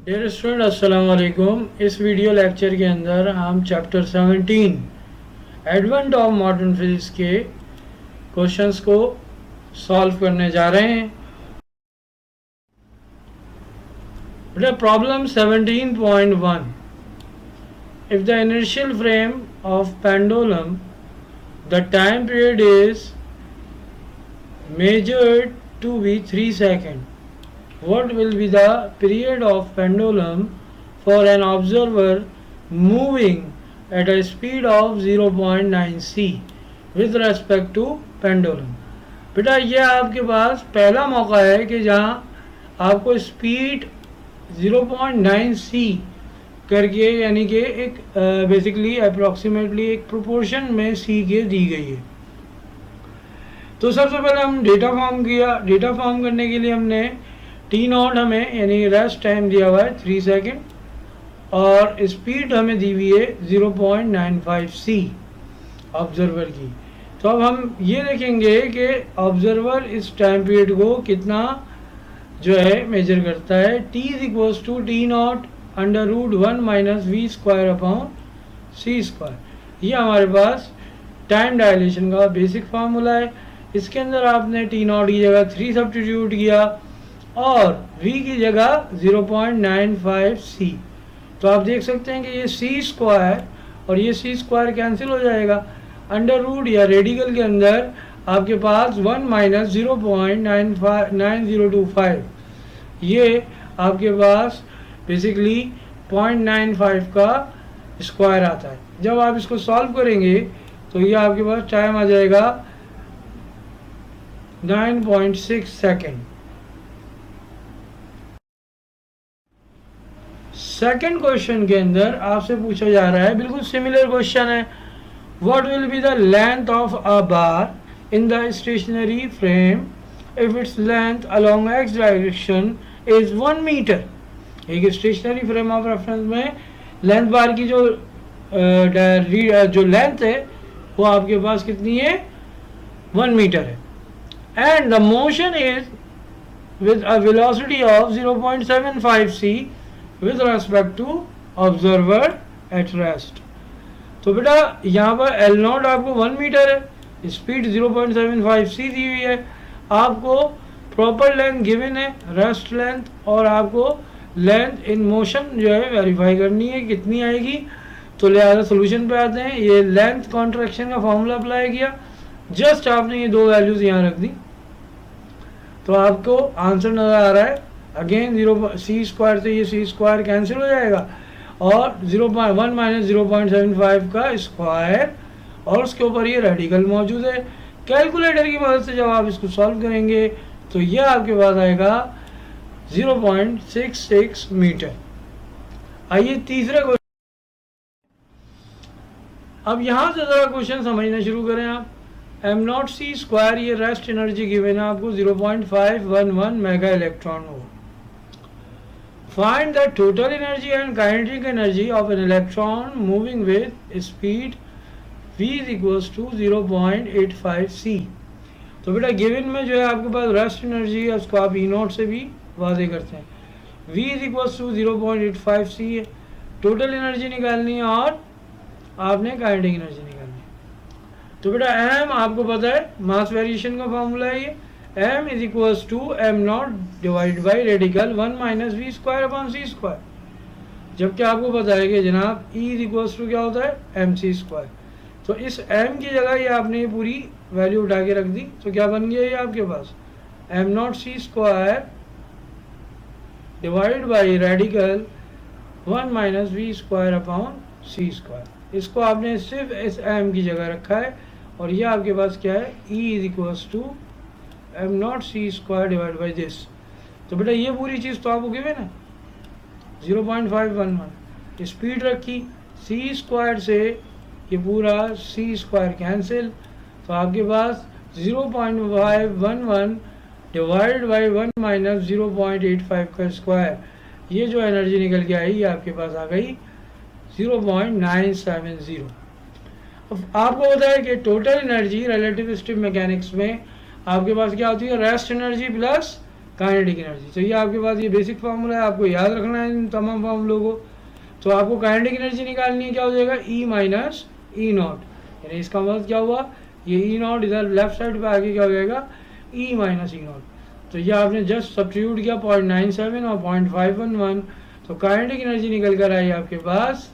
Dear student अस्सलाम वालेकुम। इस वीडियो लेक्चर के अंदर हम chapter 17 advent of modern physics के क्वेश्चंस को सॉल्व करने जा रहे हैं। बेटा problem 17.1, if the initial frame of pendulum the time period is measured to be 3 seconds, what will be the period of pendulum for an observer moving at a speed of 0.9 c with respect to pendulum। बेटा ये आपके पास पहला मौका है कि जहाँ आपको speed 0.9 c करके यानी कि एक बेसिकली अप्रॉक्सीमेटली एक प्रोपोर्शन में c के दी गई है। तो सबसे पहले हम डेटा फॉर्म किया। डेटा फॉर्म करने के लिए हमने टी नॉट हमें यानी रेस्ट टाइम दिया हुआ है 3 सेकेंड और स्पीड हमें दी हुई है 0.95 c ऑब्जर्वर की। तो अब हम ये देखेंगे कि ऑब्जर्वर इस टाइम पीरियड को कितना जो है मेजर करता है। t is equals to T not under root 1 minus we square upon C square. ये हमारे पास टाइम डायलेशन का बेसिक फार्मूला है। इसके अंदर आपने टी नॉट की जगह 3 सब्स्टिट्यूट किया और v की जगह 0.95 c। तो आप देख सकते हैं कि ये c स्क्वायर और ये c स्क्वायर कैंसिल हो जाएगा। अंडर रूट या रेडिकल के अंदर आपके पास 1 माइनस 0.9025 ये आपके पास बेसिकली 0.95 का स्क्वायर आता है। जब आप इसको सॉल्व करेंगे तो ये आपके पास टाइम आ जाएगा 9.6 सेकेंड। सेकेंड क्वेश्चन के अंदर आपसे पूछा जा रहा है, बिल्कुल सिमिलर क्वेश्चन है, what will be the length of a bar in the stationary frame if its length along X direction is 1 metre. एक स्टेशनरी फ्रेम ऑफ रेफरेंस में लेंथ बार की जो लेंथ है वो आपके पास कितनी है, 1 मीटर है। And the motion is with a velocity of 0.75 c with respect to observer at rest. तो बेटा यहाँ पर एल नॉट आपको 1 मीटर है, स्पीड 0.75 c दी हुई है, आपको प्रॉपर लेंथ गिवन है रेस्ट लेंथ, और आपको लेंथ इन मोशन जो है वेरीफाई करनी है कितनी आएगी। तो लिहाजा सोल्यूशन पे आते हैं। ये लेंथ कॉन्ट्रैक्शन का फॉर्मूला अप्लाई किया, जस्ट आपने ये दो वैल्यूज यहाँ रख दी तो आपको आंसर नजर आ रहा है। अगेन 0 c स्क्वायर से ये c स्क्वायर कैंसिल हो जाएगा और 0.1 माइनस 0.75 का स्क्वायर और उसके ऊपर ये रेडिकल मौजूद है। कैलकुलेटर की मदद से जब आप इसको सॉल्व करेंगे तो ये आपके पास आएगा 0.66 मीटर। आइए तीसरा क्वेश्चन, अब यहाँ से ज़रा क्वेश्चन समझना शुरू करें आप। एम नॉट सी स्क्वायर ये रेस्ट एनर्जी गिवन है आपको 0.511 मेगा इलेक्ट्रॉन हो। Find the total energy and kinetic energy of an electron moving with speed v is equals to 0.85 c। तो बेटा गिवन में जो है आपके पास रेस्ट एनर्जी है उसको आप ई नॉट से भी वादे करते हैं। v is equals to 0.85 c है, टोटल एनर्जी निकालनी है और आपने काइनेटिक एनर्जी निकालनी है। तो बेटा m आपको पता है मास वेरिएशन का फॉर्मूला है ये, m is equals to m naught divide by radical 1 minus we square upon C square. जबकि आपको पता है कि जनाब e इज इक्वल्स टू क्या होता है एम सी स्क्वायर। तो इस m की जगह ये आपने पूरी वैल्यू उठा के रख दी तो क्या बन गया ये आपके पास m not C square divide by radical 1 minus we square upon C square. इसको आपने सिर्फ इस m की जगह रखा है और ये आपके पास क्या है e is equals to m not C square divide by this. तो बेटा ये पूरी चीज़ तो आपको गिवन है 0.511, स्पीड रखी c स्क्वायर से ये पूरा c स्क्वायर कैंसिल, तो आपके पास 0.511 डिवाइड बाई 1 माइनस 0.85 का स्क्वायर, ये जो एनर्जी निकल के आई ये आपके पास आ गई 0.970। अब आपको पता है कि टोटल एनर्जी रिलेटिविस्टिक मैकेनिक्स में आपके पास क्या होती है, rest energy plus kinetic energy. तो ये आपके पास ये बेसिक फार्मूला है, आपको याद रखना है इन तमाम फार्मूलों को। तो आपको काइनेटिक एनर्जी निकालनी है, क्या हो जाएगा ई माइनस ई नॉट, यानी इसका मतलब क्या हुआ, ये ई नॉट इधर लेफ्ट साइड पे आके क्या हो जाएगा ई माइनस ई नॉट। तो ये आपने जस्ट सब्स्टिट्यूट किया 0.97 और 0.511, तो काइनेटिक एनर्जी निकल कर आई आपके पास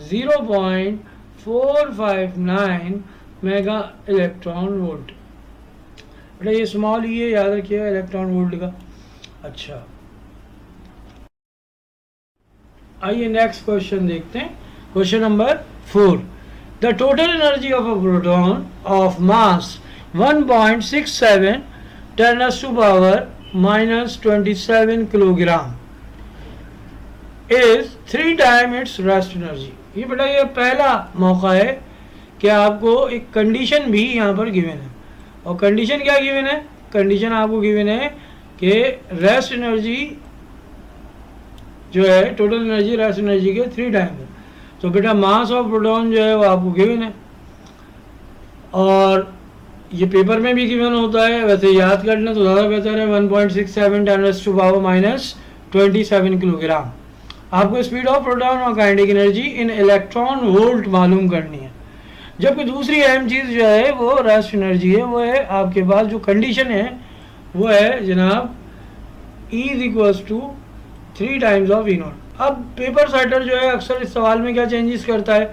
0.459 मेगा इलेक्ट्रॉन वोल्ट। बेटा ये स्मॉल ई है, याद रखिएगा इलेक्ट्रॉन वोल्ट का। अच्छा आइए नेक्स्ट क्वेश्चन देखते हैं, question number 4। The total energy of a proton of mass 1.67 10⁻⁻27 kilogram is 3 time it's rest energy. ये बेटा ये पहला मौका है कि आपको एक कंडीशन भी यहाँ पर गिवन है, और कंडीशन क्या गिवन है, कंडीशन आपको गिवन है कि रेस्ट एनर्जी जो है, टोटल एनर्जी रेस्ट एनर्जी के 3 टाइम है। तो बेटा मास ऑफ प्रोटॉन जो है वो आपको गिवन है, और ये पेपर में भी गिवन होता है, वैसे याद कर लें तो ज़्यादा बेहतर है। 1.67 10⁻⁻27 किलोग्राम। आपको स्पीड ऑफ प्रोटॉन और kinetic energy in electron volt मालूम करनी है। जबकि दूसरी अहम चीज़ जो है वो रेस्ट एनर्जी है, वो है आपके पास जो कंडीशन है वो है जनाब E is equals to 3 times of E naught. अब पेपर सेटर जो है अक्सर इस सवाल में क्या चेंजेस करता है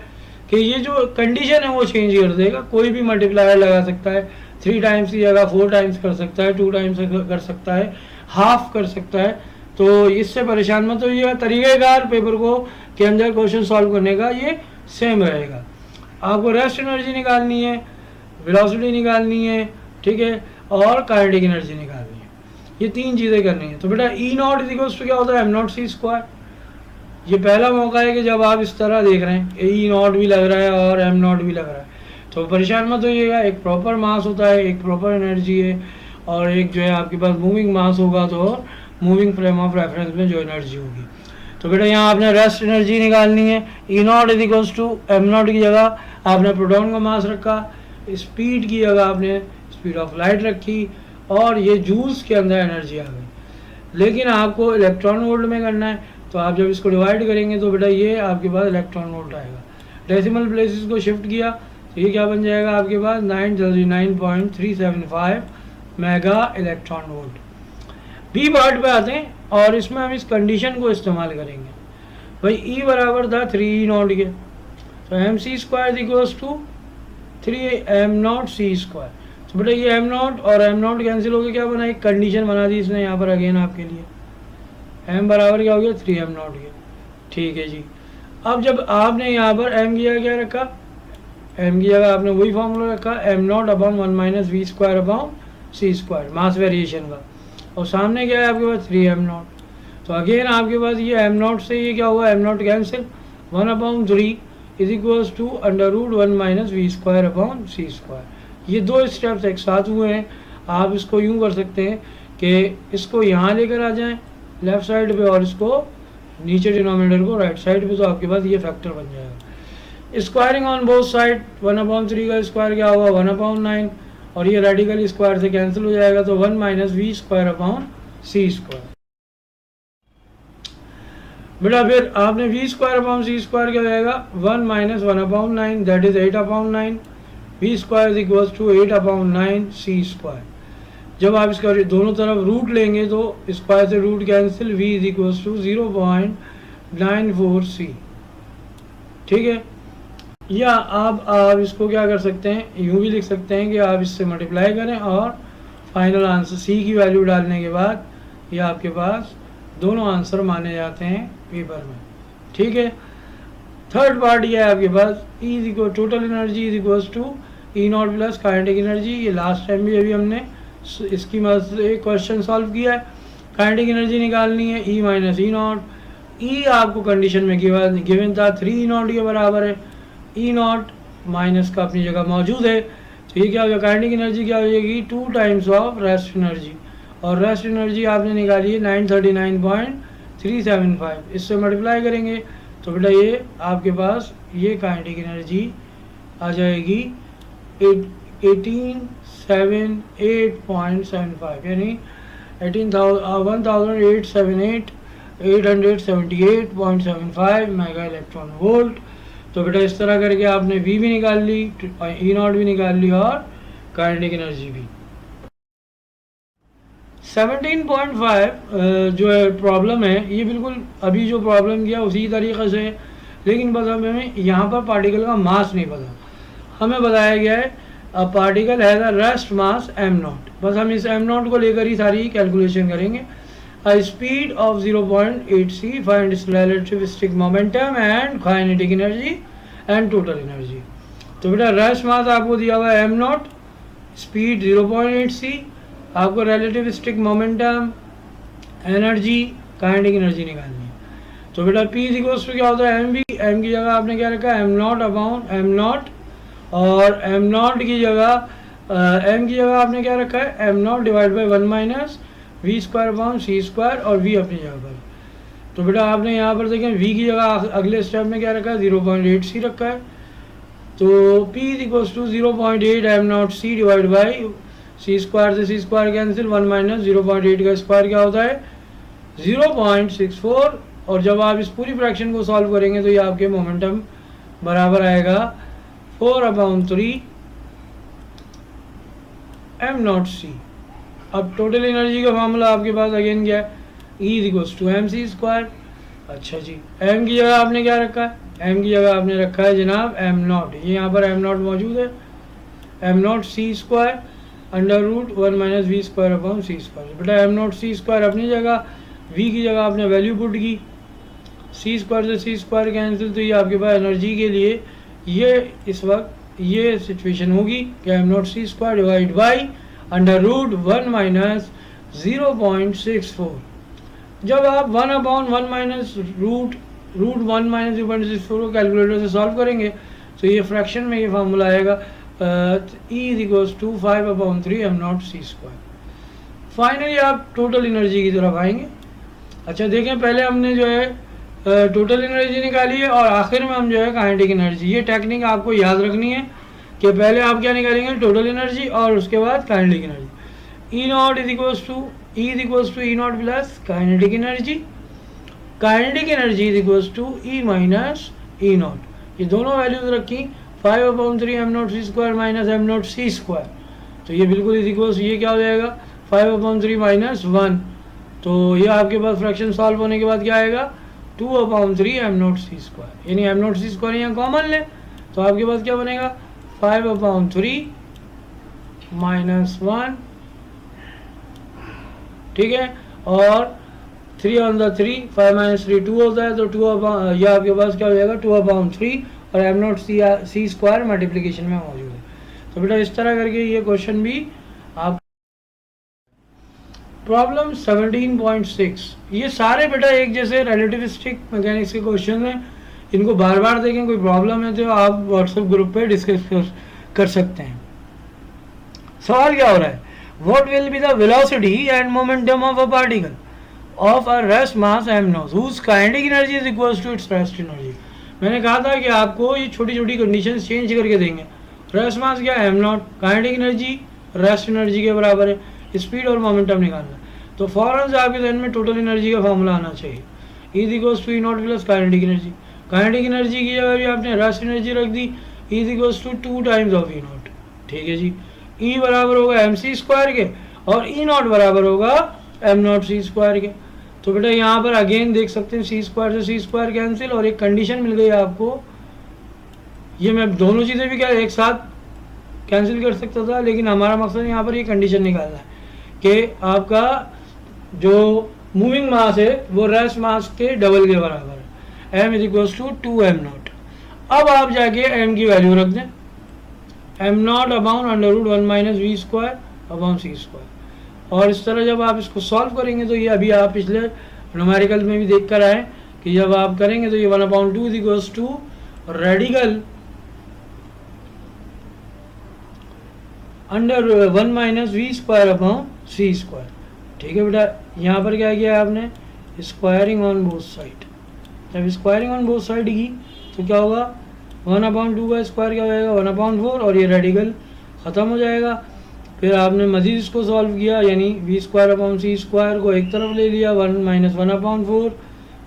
कि ये जो कंडीशन है वो चेंज कर देगा, कोई भी मल्टीप्लायर लगा सकता है, 3 टाइम्स की जगह 4 टाइम्स कर सकता है, 2 टाइम्स कर सकता है, हाफ कर सकता है। तो इससे परेशान मत होइएगा, तरीक़ेकार पेपर को के अंदर क्वेश्चन सॉल्व करने का ये सेम रहेगा। आपको रेस्ट एनर्जी निकालनी है, वेलोसिटी निकालनी है, ठीक है, और काइनेटिक एनर्जी निकालनी है, ये 3 चीज़ें करनी है। तो बेटा ई नॉट इज इक्वल्स टू क्या होता है, एम नॉट सी स्क्वायर। ये पहला मौका है कि जब आप इस तरह देख रहे हैं, ई नॉट भी लग रहा है और एम नॉट भी लग रहा है, तो परेशान मत होइएगा। एक प्रॉपर मास होता है, एक प्रॉपर एनर्जी है, और एक जो है आपके पास मूविंग मास होगा तो मूविंग फ्रेम ऑफ रेफरेंस में जो एनर्जी होगी। तो बेटा यहाँ आपने रेस्ट एनर्जी निकालनी है, E not is equals to m nought की जगह आपने प्रोटॉन का मास रखा, स्पीड की जगह आपने स्पीड ऑफ लाइट रखी, और ये जूल्स के अंदर एनर्जी आ गई। लेकिन आपको इलेक्ट्रॉन वोल्ट में करना है, तो आप जब इसको डिवाइड करेंगे तो बेटा ये आपके पास इलेक्ट्रॉन वोल्ट आएगा। डेसिमल प्लेसेस को शिफ्ट किया तो ये क्या बन जाएगा आपके पास 939.375 mega electron volt. B part पे आते हैं, और इसमें हम इस कंडीशन को इस्तेमाल करेंगे। भाई ई बराबर था 3 नॉट के, तो m c square equals to 3 m not C square. तो बेटा ये एम नॉट और एम नॉट कैंसिल हो गया, क्या बना, एक कंडीशन बना दी इसने यहाँ पर अगेन आपके लिए, एम बराबर क्या हो गया 3 एम नॉट के। ठीक है जी। अब जब आपने यहाँ पर एम की जगह क्या रखा, एम की जगह आपने वही फॉर्मूला रखा, m naught upon 1 minus we square upon C square, mass variation का, और सामने क्या है आपके पास 3 एम नॉट। तो अगेन आपके पास ये एम नॉट से ये क्या हुआ, m naught cancel, 1 upon 3 is equals to √1 minus we square upon C square. ये 2 स्टेप्स एक साथ हुए हैं। आप इसको यूँ कर सकते हैं कि इसको यहाँ लेकर आ जाएं लेफ्ट साइड पे, और इसको नीचे डिनोमिनेटर को राइट साइड पे, तो आपके पास ये फैक्टर बन जाएगा। स्क्वायरिंग ऑन बोथ साइड, 1/3 का स्क्वायर क्या होगा 1/9, और ये रेडिकल स्क्वायर से कैंसिल हो जाएगा, तो 1 minus we square upon C square. बेटा फिर आपने वी स्क्वायर अपॉन सी स्क्वायर क्या हो जाएगा 1 minus 1/9, that is 8/9, v square is equals to 8/9 c square. जब आप इसका दोनों तरफ रूट लेंगे तो स्क्वायर से root cancel, v is equals to 0.94 c. ठीक है, या आप इसको क्या कर सकते हैं, यूँ भी लिख सकते हैं कि आप इससे मल्टीप्लाई करें और फाइनल आंसर सी की वैल्यू डालने के बाद ये आपके पास दोनों आंसर माने जाते हैं पेपर में। ठीक है, थर्ड पार्ट ये है आपके पास E is equal total energy is equals to E not plus kinetic energy. ये लास्ट टाइम भी अभी हमने इसकी मदद से क्वेश्चन सॉल्व किया है। काइनेटिक एनर्जी निकालनी है ई माइनस ई नॉट। ई आपको कंडीशन में गिवन था 3 ई नॉट के बराबर है, ई नॉट माइनस का अपनी जगह मौजूद है, तो ये क्या हो जाएगा काइनेटिक एनर्जी क्या हो जाएगी 2 टाइम्स ऑफ रेस्ट एनर्जी, और रेस्ट एनर्जी आपने निकाली है 939.375, इससे मल्टीप्लाई करेंगे तो बेटा ये आपके पास ये काइनेटिक एनर्जी आ जाएगी 1878.75, यानी 18,878.75 मेगा इलेक्ट्रॉन वोल्ट। तो बेटा इस तरह करके आपने वी भी निकाल ली, ई नॉट भी निकाल ली और काइनेटिक एनर्जी भी। 17.5 जो है प्रॉब्लम है, ये बिल्कुल अभी जो प्रॉब्लम किया उसी तरीके से है, लेकिन बस हमें यहाँ पर पार्टिकल का मास नहीं पता। हमें बताया गया है a particle has a rest mass m not, बस हम इस m नॉट को लेकर ही सारी कैलकुलेशन करेंगे। A speed of 0.8 c, find its relativistic momentum and kinetic energy and total energy. तो बेटा रेस्ट मास आपको दिया हुआ है m नॉट, स्पीड 0.8 c, आपको relativistic momentum, energy, kinetic energy निकालनी है। तो बेटा P इक्वल्स टू क्या होता है mv, m की जगह आपने क्या रखा है m naught upon m not, और m नॉट की जगह m की जगह आपने क्या रखा है m naught divide by 1 minus we square upon C square, और v अपनी जगह पर। तो बेटा आपने यहाँ पर देखें v की जगह अगले स्टेप में क्या रखा है 0.8 c रखा है। तो P equals to 0.8 m naught c divide by c square से सी स्क्वायर कैंसिल, 1 माइनस 0.8 का स्क्वायर क्या होता है 0.64, और जब आप इस पूरी फ्रैक्शन को सॉल्व करेंगे तो ये आपके मोमेंटम बराबर आएगा 4/3 m नॉट c। अब टोटल एनर्जी का फार्मूला आपके पास अगेन क्या है, E equals to m c square. अच्छा जी, m की जगह आपने क्या रखा है, m की जगह आपने रखा है जनाब m नॉट, ये यहाँ पर m नॉट मौजूद है, m naught c square under root 1 minus we square upon C square. बेटा m नॉट c स्क्वायर अपनी जगह, v की जगह आपने वैल्यू पुट की, सी स्क्वायर से सी स्क्वायर कैंसिल, तो ये आपके पास एनर्जी के लिए ये इस वक्त ये सिचुएशन होगी कि m naught c square divide by under root 1 minus 0.64। जब आप 1/1 माइनस रूट 1 माइनस 0.64 को कैलकुलेटर से सॉल्व करेंगे तो ये फ्रैक्शन में ये फार्मूला आएगा E equals to 5/3 m naught c square. Finally आप टोटल एनर्जी की तरफ आएंगे। अच्छा देखें, पहले हमने जो है टोटल एनर्जी निकाली है और आखिर में हम जो है काइनेटिक एनर्जी, ये टेक्निक आपको याद रखनी है कि पहले आप क्या निकालेंगे टोटल एनर्जी और उसके बाद kinetic energy. E not is equals to E not plus kinetic energy, kinetic energy is equals to E minus E naught, ये दोनों वैल्यूज रखी 5/3 m naught c square minus m naught c square. तो ये बिल्कुल is equals, ये क्या हो जाएगा 5/3 माइनस 1, तो ये आपके पास फ्रैक्शन सॉल्व होने के बाद क्या आएगा 2/3 m नॉट c स्क्वायर, यानी m नॉट c स्क्वायर यहाँ कॉमन ले तो आपके पास क्या बनेगा 5/3 माइनस 1, ठीक है, और 3 ऑन द 3, 5 माइनस 3 2 होता है, तो 2 ये आपके पास क्या हो जाएगा 2/3, और m naught c square multiplication में मौजूद है। तो बेटा इस तरह करके ये क्वेश्चन भी आप प्रॉब्लम 17.6, ये सारे बेटा एक जैसे रिलेटिविस्टिक मैकेनिक्स के क्वेश्चन हैं, इनको बार बार देखें, कोई प्रॉब्लम है तो आप व्हाट्सएप ग्रुप पे डिस्कस कर सकते हैं। सवाल क्या हो रहा है, what will be the velocity and momentum of a particle of a rest mass m naught whose kinetic energy is equals to its rest energy. मैंने कहा था कि आपको ये छोटी छोटी कंडीशंस चेंज करके देंगे। रेस्ट मास क्या है m not, kinetic energy rest energy के बराबर है, स्पीड और मोमेंटम निकालना, तो फौरन से आपके जहन में टोटल एनर्जी का फार्मूला आना चाहिए। Is equals to E not plus kinetic energy, kinetic energy की जगह भी आपने रेस्ट एनर्जी रख दी, is equals to 2 times of E nought, ठीक है जी। ई बराबर होगा एम सी स्क्वायर के और ई नॉट बराबर होगा एम नॉट सी स्क्वायर के। तो बेटा यहाँ पर अगेन देख सकते हैं सी स्क्वायर से सी स्क्वायर कैंसिल, और एक कंडीशन मिल गई आपको, ये मैं दोनों चीज़ें भी क्या एक साथ कैंसिल कर सकता था, लेकिन हमारा मकसद यहाँ पर ये कंडीशन निकालना है कि आपका जो मूविंग मास है वो रेस्ट मास के डबल के बराबर है, m is equals to 2m naught. अब आप जाके m की वैल्यू रख दें, m naught upon under root 1 minus we square upon C square, और इस तरह जब आप इसको सॉल्व करेंगे तो ये अभी आप पिछले न्यूमेरिकल में भी देख कर आए कि जब आप करेंगे तो ये 1/2 is equals to radical under 1 minus we square upon C square, ठीक है बेटा। यहाँ पर क्या किया आपने स्क्वायरिंग ऑन बोथ साइड, जब स्क्वायरिंग ऑन बोथ साइड की तो क्या होगा 1/2 का स्क्वायर क्या हो जाएगा 1/4, और ये रेडिकल ख़त्म हो जाएगा। फिर आपने मज़ीद इसको सॉल्व किया, यानी वी स्क्वायर अपॉन सी स्क्वायर को एक तरफ ले लिया, 1 माइनस 1/4,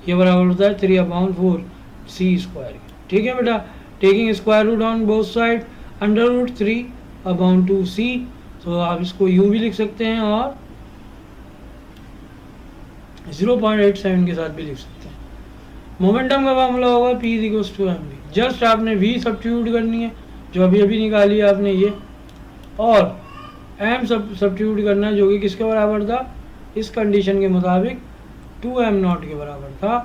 ये बराबर होता है 3/4 सी स्क्वायर। ठीक है बेटा, taking square root on both side, √3/2c, तो आप इसको यूँ भी लिख सकते हैं और 0.87 के साथ भी लिख सकते हैं। मोमेंटम का फार्मूला होगा P = mv। जस्ट आपने v सब्स्टिट्यूट करनी है, जो अभी अभी निकाली है आपने ये, और m सब्स्टिट्यूट करना है, जो कि किसके बराबर था, इस कंडीशन के मुताबिक 2m0 के बराबर था।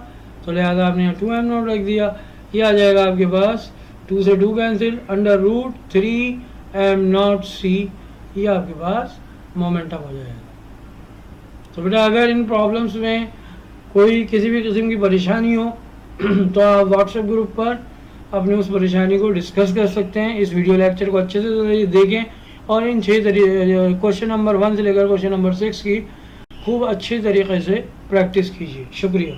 तो लिहाजा आपने यहाँ 2m0 रख दिया। ये आ जाएगा आपके पास 2 से 2 कैंसिल, √3m0c, ये आपके पास मोमेंटम हो जाएगा। तो बेटा अगर इन प्रॉब्लम्स में कोई किसी भी किस्म की परेशानी हो तो आप व्हाट्सएप ग्रुप पर अपने उस परेशानी को डिस्कस कर सकते हैं। इस वीडियो लेक्चर को अच्छे से देखें और इन 6 क्वेश्चन नंबर 1 से लेकर क्वेश्चन नंबर 6 की खूब अच्छे तरीके से प्रैक्टिस कीजिए। शुक्रिया।